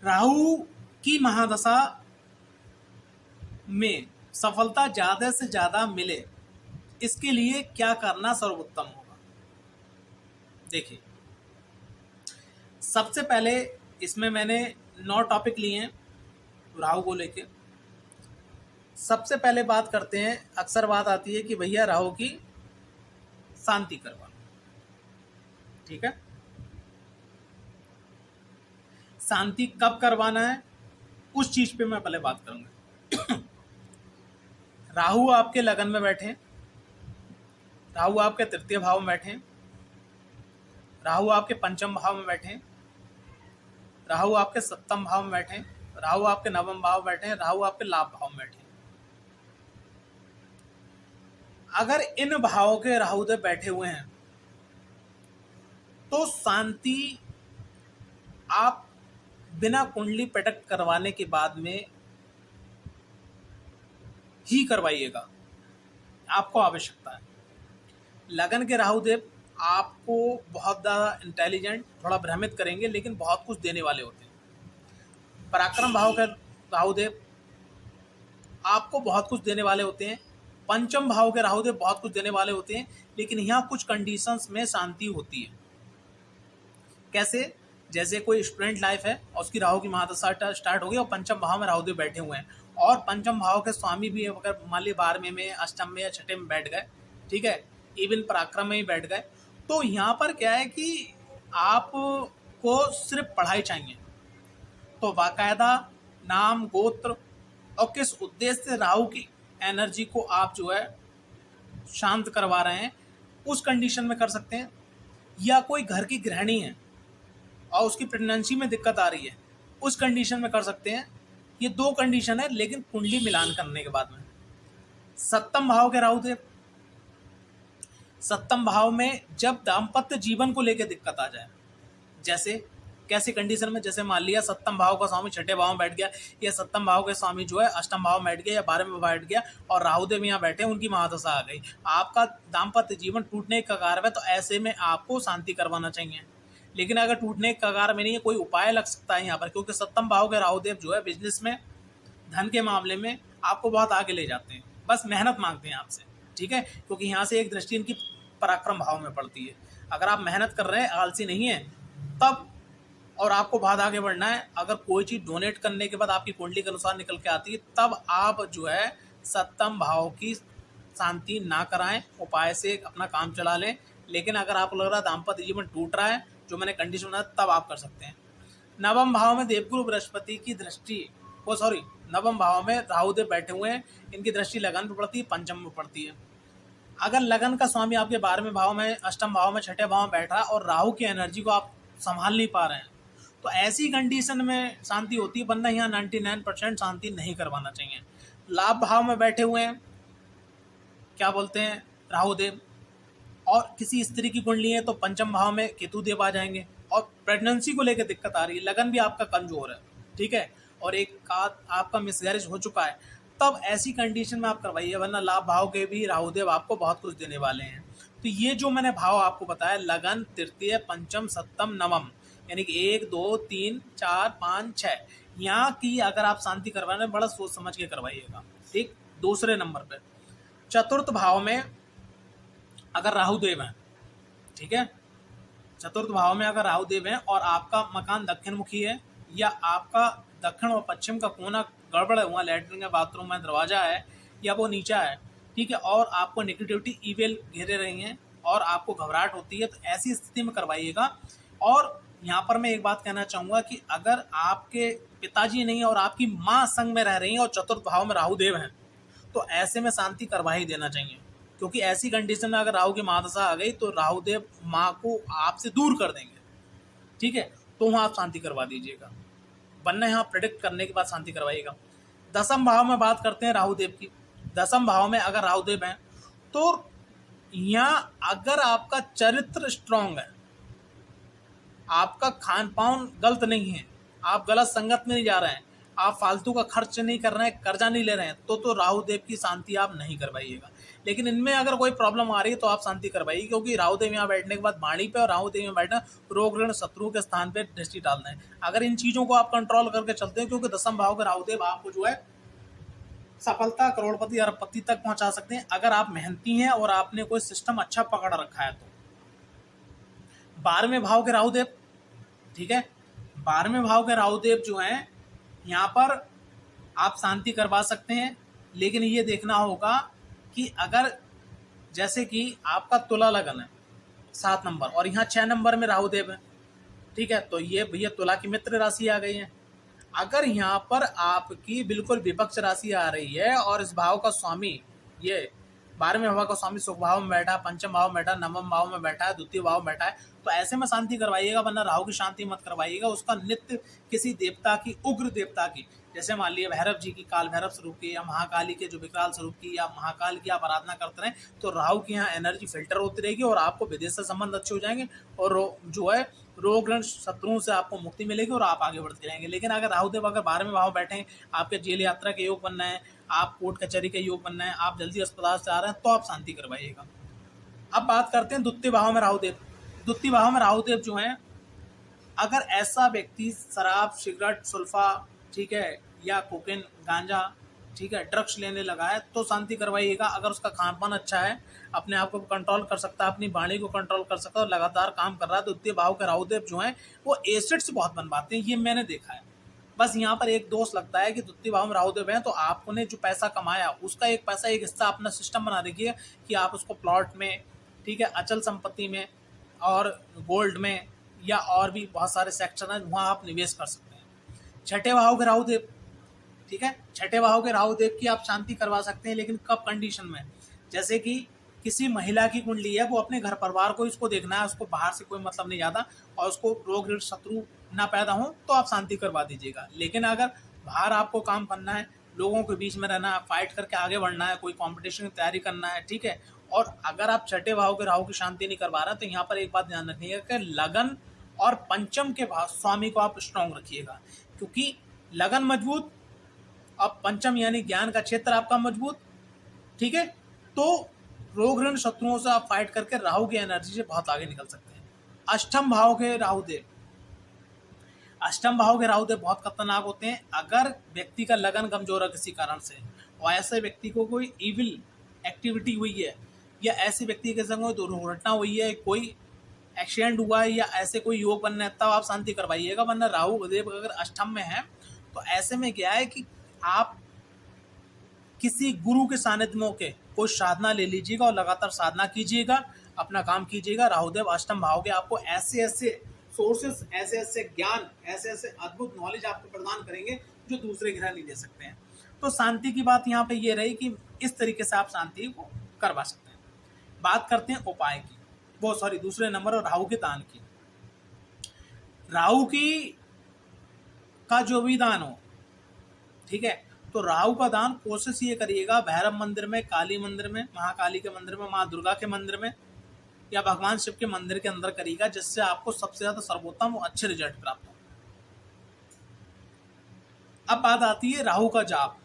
राहु की महादशा में सफलता ज्यादा से ज्यादा मिले, इसके लिए क्या करना सर्वोत्तम होगा? देखिए, सबसे पहले इसमें मैंने 9 टॉपिक लिए हैं राहु को लेके। सबसे पहले बात करते हैं, अक्सर बात आती है कि भैया राहु की शांति करवाना, ठीक है। शांति कब करवाना है उस चीज पे मैं पहले बात करूंगा। राहु आपके लगन में बैठे, राहु आपके तृतीय भाव में बैठे, राहु आपके पंचम भाव में बैठे, राहु आपके सप्तम भाव में बैठे, राहु आपके नवम भाव में बैठे, राहु आपके लाभ भाव में बैठे। अगर इन भावों के राहुदेव बैठे हुए हैं तो शांति आप बिना कुंडली प्रकट करवाने के बाद में ही करवाइएगा, आपको आवश्यकता है। लगन के राहुदेव आपको बहुत ज़्यादा इंटेलिजेंट, थोड़ा भ्रमित करेंगे, लेकिन बहुत कुछ देने वाले होते हैं। पराक्रम भाव के राहुदेव आपको बहुत कुछ देने वाले होते हैं। पंचम भाव के राहुदेव बहुत कुछ देने वाले होते हैं, लेकिन यहाँ कुछ कंडीशंस में शांति होती है। कैसे? जैसे कोई स्टूडेंट लाइफ है और उसकी राहु की महादशा स्टार्ट हो गई और पंचम भाव में राहुदेव बैठे हुए हैं, और पंचम भाव के स्वामी भी अगर मान ली 12वें में, अष्टम में या छठे में बैठ गए, ठीक है, इवन पराक्रम में ही बैठ गए, तो यहाँ पर क्या है कि आपको सिर्फ पढ़ाई चाहिए। तो बाकायदा नाम, गोत्र और किस उद्देश्य से राहु की एनर्जी को आप जो है शांत करवा रहे हैं, उस कंडीशन में कर सकते हैं। या कोई घर की गृहिणी है और उसकी प्रेगनेंसी में दिक्कत आ रही है, उस कंडीशन में कर सकते हैं। ये 2 कंडीशन है, लेकिन कुंडली मिलान करने के बाद में। सप्तम भाव के राहुदेव, सप्तम भाव में जब दाम्पत्य जीवन को लेकर दिक्कत आ जाए, जैसे कैसी कंडीशन में, जैसे मान लिया सप्तम भाव का स्वामी छठे भाव में बैठ गया, या सप्तम भाव के स्वामी जो है अष्टम भाव में बैठ गया या 12वें में बैठ गया और राहुदेव यहाँ बैठे, उनकी महादशा आ गई, आपका दाम्पत्य जीवन टूटने के कगार में, तो ऐसे में आपको शांति करवाना चाहिए। लेकिन अगर टूटने के कगार में नहीं है, कोई उपाय लग सकता है यहाँ पर, क्योंकि सप्तम भाव के राहुदेव जो है बिजनेस में, धन के मामले में आपको बहुत आगे ले जाते हैं, बस मेहनत मांगते हैं आपसे, ठीक है, क्योंकि यहाँ से एक दृष्टि इनकी पराक्रम भाव में पड़ती है। अगर आप मेहनत कर रहे हैं, आलसी नहीं है, तब और आपको बहुत आगे बढ़ना है, अगर कोई चीज़ डोनेट करने के बाद आपकी कुंडली के अनुसार निकल के आती है, तब आप जो है सप्तम भाव की शांति ना कराएं, उपाय से अपना काम चला लें। लेकिन अगर आपको लग रहा है दाम्पत्य जीवन टूट रहा है, जो मैंने कंडीशन बनाया, तब आप कर सकते हैं। नवम भाव में देवगुरु बृहस्पति की दृष्टि, नवम भाव में राहुदेव बैठे हुए हैं, इनकी दृष्टि लगन पर पड़ती है, पंचम में पड़ती है। अगर लगन का स्वामी आपके 12वें भाव में, अष्टम भाव में, छठे भाव में बैठा है और राहु की एनर्जी को आप संभाल नहीं पा रहे हैं, तो ऐसी कंडीशन में शांति होती है, वरना यहाँ 99% शांति नहीं करवाना चाहिए। लाभ भाव में बैठे हुए हैं, क्या बोलते हैं, राहुदेव, और किसी स्त्री की कुंडली है तो पंचम भाव में केतु देव आ जाएंगे, और प्रेगनेंसी को लेकर दिक्कत आ रही है, लगन भी आपका कमजोर है, ठीक है, और एक का आपका मिसगैरेज हो चुका है, तब ऐसी कंडीशन में आप करवाइए, वरना लाभ भाव के भी राहुदेव आपको बहुत कुछ देने वाले हैं। तो ये जो मैंने भाव आपको बताया, लगन, तृतीय, पंचम, सप्तम, नवम, यानी कि 1 2 3 4 5 6, यहाँ की अगर आप शांति करवाने, बड़ा सोच समझ के करवाइएगा, ठीक। दूसरे नंबर पे चतुर्थ भाव में अगर राहुदेव हैं, ठीक है, चतुर्थ भाव में अगर राहुदेव हैं और आपका मकान दक्षिण मुखी है, या आपका दक्षिण और पश्चिम का कोना गड़बड़ है, वहाँ लैट्रिन या बाथरूम में दरवाजा है या वो नीचा है, ठीक है, और आपको नेगेटिविटी ईवेल घेरे रही हैं और आपको घबराहट होती है, तो ऐसी स्थिति में करवाइएगा। और यहाँ पर मैं एक बात कहना चाहूँगा कि अगर आपके पिताजी नहीं और आपकी माँ संग में रह रही हैं और चतुर्थ भाव में राहुदेव हैं, तो ऐसे में शांति करवा ही देना चाहिए, क्योंकि ऐसी कंडीशन में अगर राहु की महादशा आ गई तो राहुदेव माँ को आपसे दूर कर देंगे, ठीक है, तो वहाँ आप शांति करवा दीजिएगा, वरना यहाँ प्रेडिक्ट करने के बाद शांति करवाइएगा। दसम भाव में बात करते हैं राहुदेव की। दसम भाव में अगर राहुदेव हैं तो यहाँ अगर आपका चरित्र स्ट्रांग है, आपका खान पान गलत नहीं है, आप गलत संगत में नहीं जा रहे हैं, आप फालतू का खर्च नहीं कर रहे हैं, कर्जा नहीं ले रहे हैं, तो राहु देव की शांति आप नहीं करवाइएगा। लेकिन इनमें अगर कोई प्रॉब्लम आ रही है तो आप शांति करवाइए, क्योंकि राहु देव यहाँ बैठने के बाद वाणी पे और राहु देव यहाँ बैठना रोग ऋण शत्रु के स्थान पे दृष्टि डालना है। अगर इन चीजों को आप कंट्रोल करके चलते हैं, क्योंकि दसम भाव के राहु देव आपको जो है सफलता, करोड़पति, अरबपति तक पहुंचा सकते हैं, अगर आप मेहनती हैं और आपने कोई सिस्टम अच्छा पकड़ रखा है तो। 12वें भाव के राहु देव, ठीक है, 12वें भाव के राहु देव जो हैं यहाँ पर आप शांति करवा सकते हैं। लेकिन ये देखना होगा कि अगर जैसे कि आपका तुला लगन है 7 नंबर और यहाँ 6 नंबर में राहु देव है, ठीक है, तो ये भैया तुला की मित्र राशि आ गई है। अगर यहाँ पर आपकी बिल्कुल विपक्ष राशि आ रही है और इस भाव का स्वामी ये 12वें भाव का स्वामी सुख भाव में बैठा, पंचम भाव में बैठा, नवम भाव में बैठा है, द्वितीय भाव में बैठा है, तो ऐसे में शांति करवाइएगा, वरना राहु की शांति मत करवाइएगा। उसका नित्य किसी देवता की, उग्र देवता की, जैसे मान लिया भैरव जी की, काल भैरव स्वरूप की, या महाकाली के जो विकराल स्वरूप की, या महाकाल की आप आराधना करते रहें, तो राहु की यहाँ एनर्जी फिल्टर होती रहेगी और आपको विदेश से संबंध अच्छे हो जाएंगे और जो है रोग ऋण शत्रुओं से आपको मुक्ति मिलेगी और आप आगे बढ़ते रहेंगे। लेकिन अगर राहुदेव अगर 12वें भाव बैठे हैं, आपके जेल यात्रा के योग बनना है, आप कोर्ट कचहरी के योग बनना है, आप जल्दी अस्पताल से आ रहे हैं, तो आप शांति करवाइएगा। अब बात करते हैं द्वितीय भाव में राहुदेव। द्वितीय भाव में राहुदेव जो है, अगर ऐसा व्यक्ति शराब, सिगरेट, सुल्फा, ठीक है, या कोकेन, गांजा, ठीक है, ड्रग्स लेने लगा है, तो शांति करवाइएगा। अगर उसका खान पान अच्छा है, अपने आप को कंट्रोल कर सकता है, अपनी वाणी को कंट्रोल कर सकता है और लगातार काम कर रहा है, तो द्वितीय भाव के राहुदेव जो हैं वो एसिड्स बहुत बनवाते हैं, ये मैंने देखा है। बस यहाँ पर एक दोष लगता है कि द्वितीय भाव में राहुदेव हैं, तो आपने जो पैसा कमाया उसका एक पैसा, एक हिस्सा अपना सिस्टम बना देखिए कि आप उसको प्लॉट में, ठीक है, अचल संपत्ति में और गोल्ड में, या और भी बहुत सारे सेक्टर हैं वहाँ आप निवेश कर सकते हैं। छठे भाव के राहुदेव, ठीक है, छठे भाव के राहुदेव की आप शांति करवा सकते हैं, लेकिन कब कंडीशन में, जैसे कि किसी महिला की कुंडली है, वो अपने घर परिवार को इसको देखना है, उसको बाहर से कोई मतलब नहीं जाता और उसको रोग ऋण शत्रु ना पैदा हो, तो आप शांति करवा दीजिएगा। लेकिन अगर बाहर आपको काम करना है, लोगों के बीच में रहना है, फाइट करके आगे बढ़ना है, कोई कॉम्पिटिशन की तैयारी करना है, ठीक है, और अगर आप छठे भाव के राहु की शांति नहीं करवा रहे हैं, तो यहाँ पर एक बात ध्यान रखिएगा कि लगन और पंचम के भाव स्वामी को आप स्ट्रॉन्ग रखिएगा, क्योंकि लगन मजबूत, अब पंचम यानी ज्ञान का क्षेत्र आपका मजबूत, ठीक है, तो रोग ऋण शत्रुओं से आप फाइट करके राहु की एनर्जी से बहुत आगे निकल सकते हैं। अष्टम भाव के राहुदेव, अष्टम भाव के राहुदेव बहुत खतरनाक होते हैं। अगर व्यक्ति का लगन कमजोर है किसी कारण से, और ऐसे व्यक्ति को कोई इविल एक्टिविटी हुई है, या ऐसे व्यक्ति के संग कोई दुर्घटना हुई है, कोई एक्सीडेंट हुआ है, या ऐसे कोई योग बनना है, तब आप शांति करवाइएगा। वरना राहु देव अगर अष्टम में है, तो ऐसे में क्या है कि आप किसी गुरु के सानिध्य में होकर कोई साधना ले लीजिएगा और लगातार साधना कीजिएगा, अपना काम कीजिएगा। राहुदेव अष्टम भाव के आपको ऐसे ऐसे सोर्सेस, ऐसे ऐसे ज्ञान, ऐसे ऐसे अद्भुत नॉलेज आपको प्रदान करेंगे जो दूसरे ग्रह नहीं दे सकते हैं। तो शांति की बात यहाँ पे ये रही कि इस तरीके से आप शांति को करवा सकते हैं। बात करते हैं उपाय की, वो सॉरी दूसरे नंबर और राहु के दान की। राहु की का जो भी दान हो, ठीक है, तो राहु का दान कोशिश ये करिएगा भैरव मंदिर में, काली मंदिर में, महाकाली के मंदिर में, माँ दुर्गा के मंदिर में, या भगवान शिव के मंदिर के अंदर करिएगा, जिससे आपको सबसे ज्यादा सर्वोत्तम और अच्छे रिजल्ट प्राप्त हो। अब बात आती है राहु का जाप।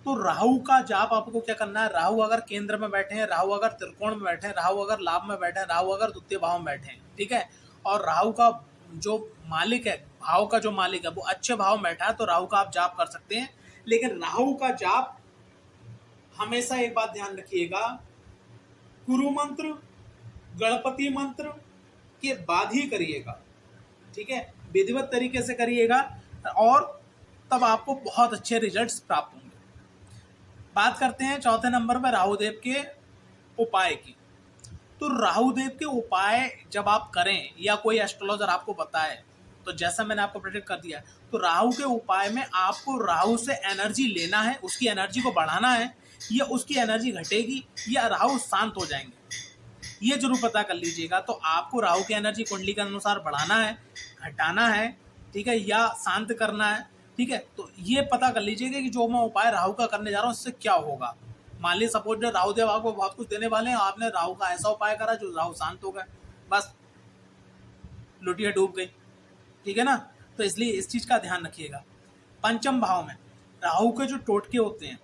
तो राहु का जाप आपको क्या करना है, राहु अगर केंद्र में बैठे हैं, राहु अगर त्रिकोण में बैठे हैं, राहु अगर लाभ में बैठे हैं, राहु अगर द्वितीय भाव में बैठे हैं, ठीक है, और राहु का जो मालिक है, भाव का जो मालिक है वो अच्छे भाव में बैठा है, तो राहु का आप जाप कर सकते हैं। लेकिन राहु का जाप हमेशा एक बात ध्यान रखिएगा, गुरु मंत्र, गणपति मंत्र के बाद ही करिएगा, ठीक है, विधिवत तरीके से करिएगा, और तब आपको बहुत अच्छे रिजल्ट्स प्राप्त होंगे। बात करते हैं चौथे नंबर पर राहुदेव के उपाय की। तो राहुदेव के उपाय जब आप करें, या कोई एस्ट्रोलॉजर आपको बताए, तो जैसा मैंने आपको प्रेडिक्ट कर दिया, तो राहु के उपाय में आपको राहु से एनर्जी लेना है, उसकी एनर्जी को बढ़ाना है, या उसकी एनर्जी घटेगी, या राहु शांत हो जाएंगे, ये जरूर पता कर लीजिएगा। तो आपको राहु की एनर्जी कुंडली के अनुसार बढ़ाना है, घटाना है, ठीक है, या शांत करना है, ठीक है, तो ये पता कर लीजिएगा कि जो मैं उपाय राहु का करने जा रहा हूँ इससे क्या होगा। मान लीजिए सपोज राहुदेव आपको बहुत कुछ देने वाले हैं, आपने राहु का ऐसा उपाय करा जो राहु शांत हो गए, बस लुटिया डूब गई, ठीक है ना। तो इसलिए इस चीज का ध्यान रखिएगा। पंचम भाव में राहु के जो टोटके होते हैं,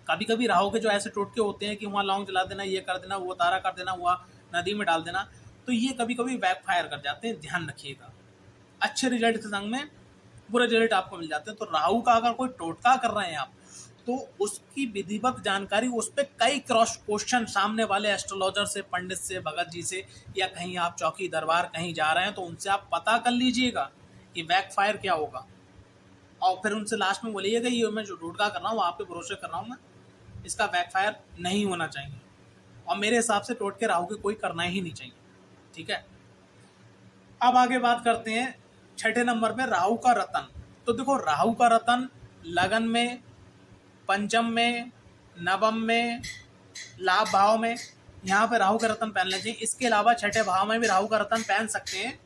कभी कभी राहु के जो ऐसे टोटके होते हैं कि वहाँ लौंग जला देना, ये कर देना, वो तारा कर देना, वहाँ नदी में डाल देना, तो ये कभी कभी बैक फायर कर जाते हैं, ध्यान रखिएगा। अच्छे रिजल्ट के संग में बुरे रिजल्ट आपको मिल जाते हैं। तो राहु का अगर कोई टोटका कर रहे हैं आप, तो उसकी विधिवत जानकारी, उस पर कई क्रॉस क्वेश्चन सामने वाले एस्ट्रोलॉजर से, पंडित से, भगत जी से, या कहीं आप चौकी दरबार कहीं जा रहे हैं तो उनसे आप पता कर लीजिएगा कि बैक फायर क्या होगा, और फिर उनसे लास्ट में बोलिएगा ये मैं जो टोटका कर रहा हूँ, आप पे भरोसे कर रहा हूँ मैं, इसका बैकफायर नहीं होना चाहिए। और मेरे हिसाब से टोटके राहु के कोई करना ही नहीं चाहिए। ठीक है, अब आगे बात करते हैं छठे नंबर में राहु का रतन। तो देखो, राहु का रतन लगन में, पंचम में, नवम में, लाभ भाव में, यहाँ पे राहु का रतन पहनना चाहिए। इसके अलावा छठे भाव में भी राहु का रतन पहन सकते हैं,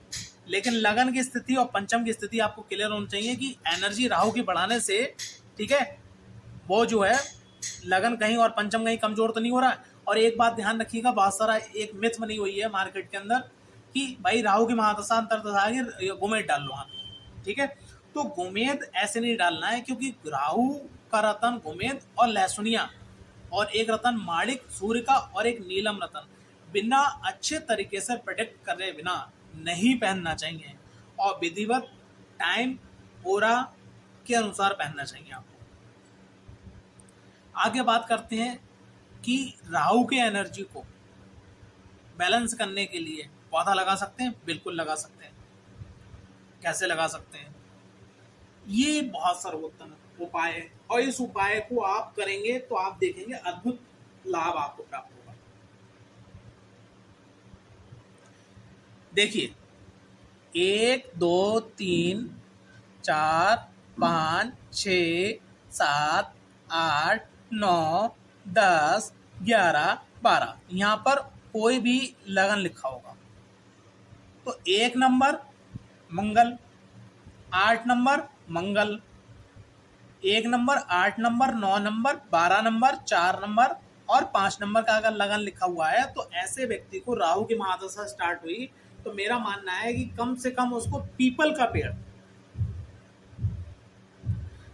लेकिन लगन की स्थिति और पंचम की स्थिति आपको क्लियर होनी चाहिए कि एनर्जी राहु की बढ़ाने से, ठीक है, वो जो है लगन कहीं और पंचम कहीं कमजोर तो नहीं हो रहा है। और एक बात ध्यान रखिएगा, बहुत सारा एक मिथ बनी हुई है मार्केट के अंदर कि भाई राहु की महादशा अंतर्दशा गोमेद डाल लो आप। ठीक है, तो गोमेद ऐसे नहीं डालना है, क्योंकि राहु का रतन गोमेद और लहसुनिया, और एक रतन माणिक सूर्य का, और एक नीलम रतन बिना अच्छे तरीके से प्रोटेक्ट करे बिना नहीं पहनना चाहिए, और विधिवत टाइम ओरा के अनुसार पहनना चाहिए आपको। आगे बात करते हैं कि राहु के एनर्जी को बैलेंस करने के लिए पौधा लगा सकते हैं, बिल्कुल लगा सकते हैं। कैसे लगा सकते हैं? ये बहुत सर्वोत्तम उपाय है, और इस उपाय को आप करेंगे तो आप देखेंगे अद्भुत लाभ आपको प्राप्त होगा। देखिए, 1 2 3 4 5 6 7 8 9 10 11 12, यहाँ पर कोई भी लगन लिखा होगा तो 1 नंबर मंगल, 8 नंबर मंगल, 1 number, 8 number, 9 number, 12 number, 4 number और 5 नंबर का अगर लगन लिखा हुआ है, तो ऐसे व्यक्ति को राहु की महादशा स्टार्ट हुई तो मेरा मानना है कि कम से कम उसको पीपल का पेड़,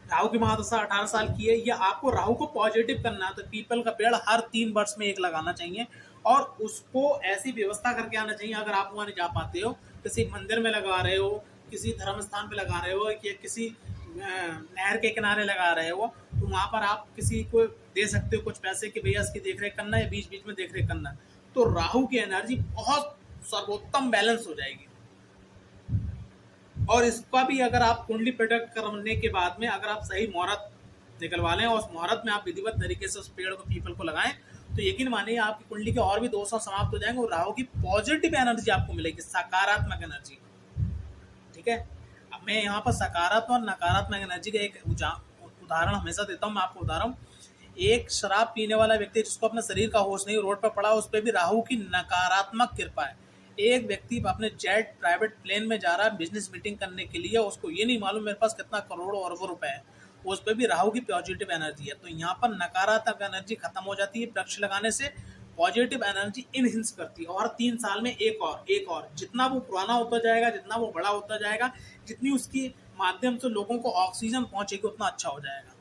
राहु की महादशा 18 साल की है, या आपको राहु को पॉजिटिव करना है तो पीपल का पेड़ हर 3 वर्ष में एक लगाना चाहिए, और उसको ऐसी व्यवस्था करके आना चाहिए। अगर आप वहां नहीं जा पाते हो, किसी मंदिर में लगा रहे हो, किसी धर्म स्थान पे लगा रहे हो, या किसी नहर के किनारे लगा रहे हो, तो वहां पर आप किसी को दे सकते हो कुछ पैसे कि भैया इसकी देखरेख करना है, बीच बीच में देखरेख करना है, तो राहु की एनर्जी बहुत सर्वोत्तम बैलेंस हो जाएगी। और इसका भी अगर आप कुंडली प्रोटेक्ट करने के बाद में अगर आप सही मुहूर्त निकलवा लें और उस मुहूर्त में आप विधिवत तरीके से उस पेड़ को, पीपल को लगाएं, तो यकीन मानिए आपकी कुंडली के और भी दोष समाप्त हो जाएंगे और राहु की पॉजिटिव एनर्जी आपको मिलेगी, सकारात्मक एनर्जी। ठीक है, अब मैं यहाँ पर सकारात्मक और नकारात्मक एनर्जी का एक उदाहरण हमेशा देता हूँ। मैं आपको बता रहा हूँ, एक शराब पीने वाला व्यक्ति जिसको अपने शरीर का होश नहीं, रोड पर पड़ा, उस पर भी राहु की नकारात्मक कृपा है। एक व्यक्ति अपने जेट प्राइवेट प्लेन में जा रहा है बिजनेस मीटिंग करने के लिए, उसको ये नहीं मालूम मेरे पास कितना करोड़ों अरबों रुपए है, उस पर भी राहु की पॉजिटिव एनर्जी है। तो यहाँ पर नकारात्मक एनर्जी खत्म हो जाती है वृक्ष लगाने से, पॉजिटिव एनर्जी इनहेंस करती है, और 3 साल में एक और जितना वो पुराना होता जाएगा, जितना वो बड़ा होता जाएगा, जितनी उसकी माध्यम से लोगों को ऑक्सीजन पहुंचेगी, उतना अच्छा हो जाएगा।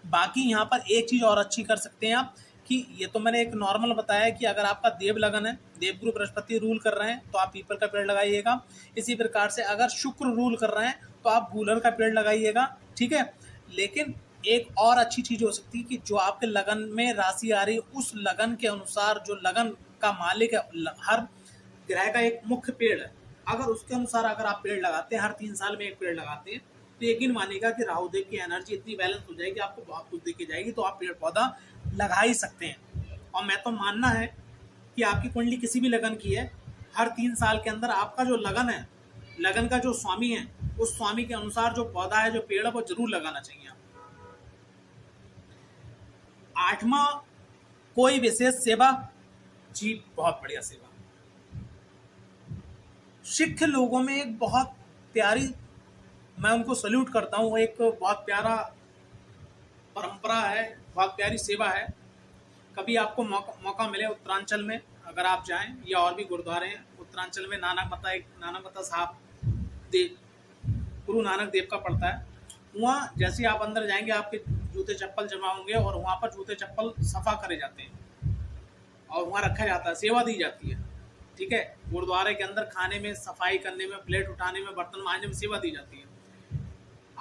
बाकी यहाँ पर एक चीज़ और अच्छी कर सकते हैं आप, कि ये तो मैंने एक नॉर्मल बताया कि अगर आपका देव लगन है, देवगुरु बृहस्पति रूल कर रहे हैं तो आप पीपल का पेड़ लगाइएगा। इसी प्रकार से अगर शुक्र रूल कर रहे हैं तो आप गूलर का पेड़ लगाइएगा। ठीक है, लेकिन एक और अच्छी चीज़ हो सकती है कि जो आपके लगन में राशि आ रही है, उस लगन के अनुसार जो लगन का मालिक है, हर ग्रह का एक मुख्य पेड़ है, अगर उसके अनुसार अगर आप पेड़ लगाते हैं, हर 3 साल में एक पेड़ लगाते हैं, तो यकीन मानिएगा कि राहुदेव की एनर्जी इतनी बैलेंस हो जाएगी, आपको बहुत कुछ देखी जाएगी, तो आप पेड़ पौधा लगा ही सकते हैं। और मैं तो मानना है कि आपकी कुंडली किसी भी लगन की है, हर 3 साल के अंदर आपका जो लगन है, लगन का जो स्वामी है, उस स्वामी के अनुसार जो पौधा है, जो पेड़ है, वो जरूर लगाना चाहिए। 8वां, कोई विशेष सेवा, जी बहुत बढ़िया सेवा। सिख लोगों में एक बहुत प्यारी, मैं उनको सल्यूट करता हूँ, एक बहुत प्यारा परंपरा है, बहुत प्यारी सेवा है। कभी आपको मौका मिले उत्तरांचल में अगर आप जाएं, या और भी गुरुद्वारे हैं उत्तरांचल में, नानक मता साहब देव, गुरु नानक देव का पड़ता है, वहाँ जैसे ही आप अंदर जाएंगे आपके जूते चप्पल जमा होंगे और वहाँ पर जूते चप्पल सफ़ा करे जाते हैं और वहाँ रखा जाता है, सेवा दी जाती है। ठीक है, गुरुद्वारे के अंदर खाने में, सफाई करने में, प्लेट उठाने में, बर्तन मांजने में सेवा दी जाती है।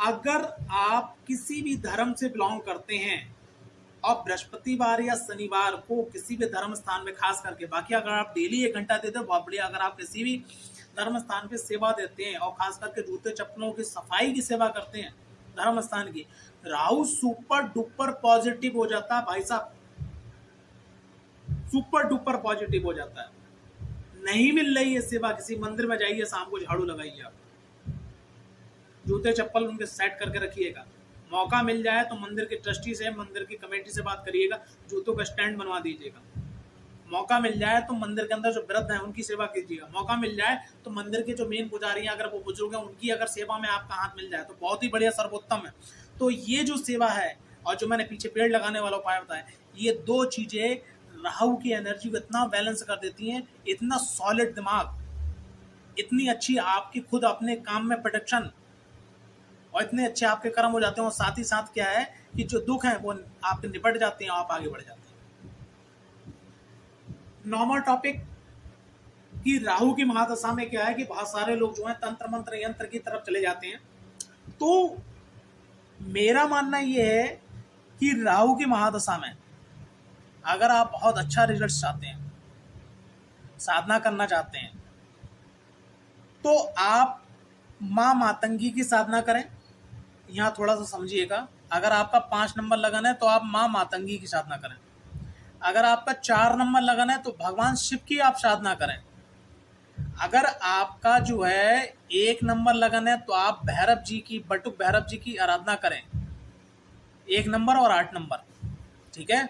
अगर आप किसी भी धर्म से बिलोंग करते हैं और बृहस्पतिवार या शनिवार को किसी भी धर्म स्थान में, खास करके, बाकी अगर आप डेली 1 घंटा देते हो बहुत बढ़िया, अगर आप किसी भी धर्म स्थान पे सेवा देते हैं और खास करके जूते चप्पलों की सफाई की सेवा करते हैं धर्म स्थान की, राहु सुपर डुपर पॉजिटिव हो जाता है भाई साहब, सुपर डुपर पॉजिटिव हो जाता है। नहीं मिल रही है सेवा, किसी मंदिर में जाइए, शाम को झाड़ू लगाइए, आप जूते चप्पल उनके सेट करके रखिएगा। मौका मिल जाए तो मंदिर के ट्रस्टी से, मंदिर की कमेटी से बात करिएगा, जूतों का स्टैंड बनवा दीजिएगा। मौका मिल जाए तो मंदिर के अंदर जो वृद्ध हैं उनकी सेवा कीजिएगा। मौका मिल जाए तो मंदिर के जो मेन पुजारी हैं, अगर वो बुजुर्ग हैं, उनकी अगर सेवा में आपका हाथ मिल जाए तो बहुत ही बढ़िया, सर्वोत्तम है। तो ये जो सेवा है और जो मैंने पीछे पेड़ लगाने वाला उपाय बताया, ये 2 चीजें राहु की एनर्जी को इतना बैलेंस कर देती हैं, इतना सॉलिड दिमाग, इतनी अच्छी आपकी खुद अपने काम में प्रोटेक्शन, और इतने अच्छे आपके कर्म हो जाते हैं। और साथ ही साथ क्या है कि जो दुख है वो आपके निपट जाते हैं, आप आगे बढ़ जाते हैं। नॉर्मल टॉपिक कि राहु की महादशा में क्या है कि बहुत सारे लोग जो हैं तंत्र मंत्र यंत्र की तरफ चले जाते हैं। तो मेरा मानना ये है कि राहु की महादशा में अगर आप बहुत अच्छा रिजल्ट चाहते हैं, साधना करना चाहते हैं, तो आप माँ मातंगी की साधना करें। यहाँ थोड़ा सा समझिएगा, अगर आपका 5 नंबर लगन है तो आप माँ मातंगी की साधना करें। अगर आपका 4 नंबर लगन है तो भगवान शिव की आप साधना करें। अगर आपका जो है 1 नंबर लगन है तो आप भैरव जी की, बटुक भैरव जी की आराधना करें, 1 नंबर और 8 नंबर। ठीक है,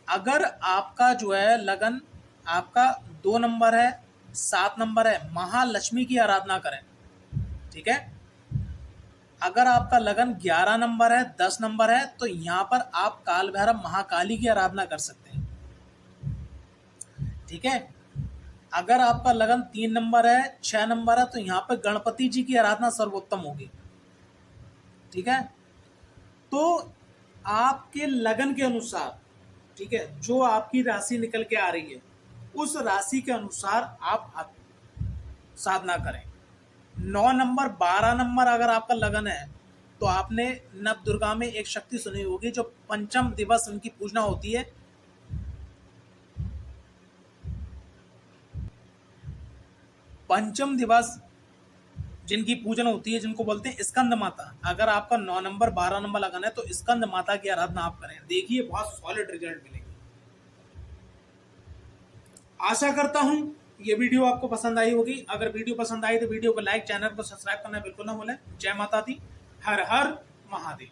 अगर आपका जो है लगन आपका 2 नंबर है, 7 नंबर है, महालक्ष्मी की आराधना करें। ठीक है, अगर आपका लगन 11 नंबर है, 10 नंबर है, तो यहाँ पर आप काल भैरव महाकाली की आराधना कर सकते हैं। ठीक है, अगर आपका लगन 3 नंबर है, 6 नंबर है, तो यहाँ पर गणपति जी की आराधना सर्वोत्तम होगी। ठीक है, तो आपके लगन के अनुसार, ठीक है, जो आपकी राशि निकल के आ रही है उस राशि के अनुसार आप साधना करें। 9 नंबर, 12 नंबर अगर आपका लगन है तो आपने नव दुर्गा में एक शक्ति सुनी होगी, जो पंचम दिवस उनकी पूजना होती है। पंचम दिवस जिनकी पूजन होती है, जिनको बोलते हैं स्कंद माता। अगर आपका 9 नंबर 12 नंबर लगन है तो स्कंद माता की आराधना आप करें, देखिए बहुत सॉलिड रिजल्ट मिलेंगे। आशा करता हूं ये वीडियो आपको पसंद आई होगी। अगर वीडियो पसंद आई तो वीडियो को लाइक, चैनल को सब्सक्राइब करना बिल्कुल ना भूलें। जय माता दी, हर हर महादेव।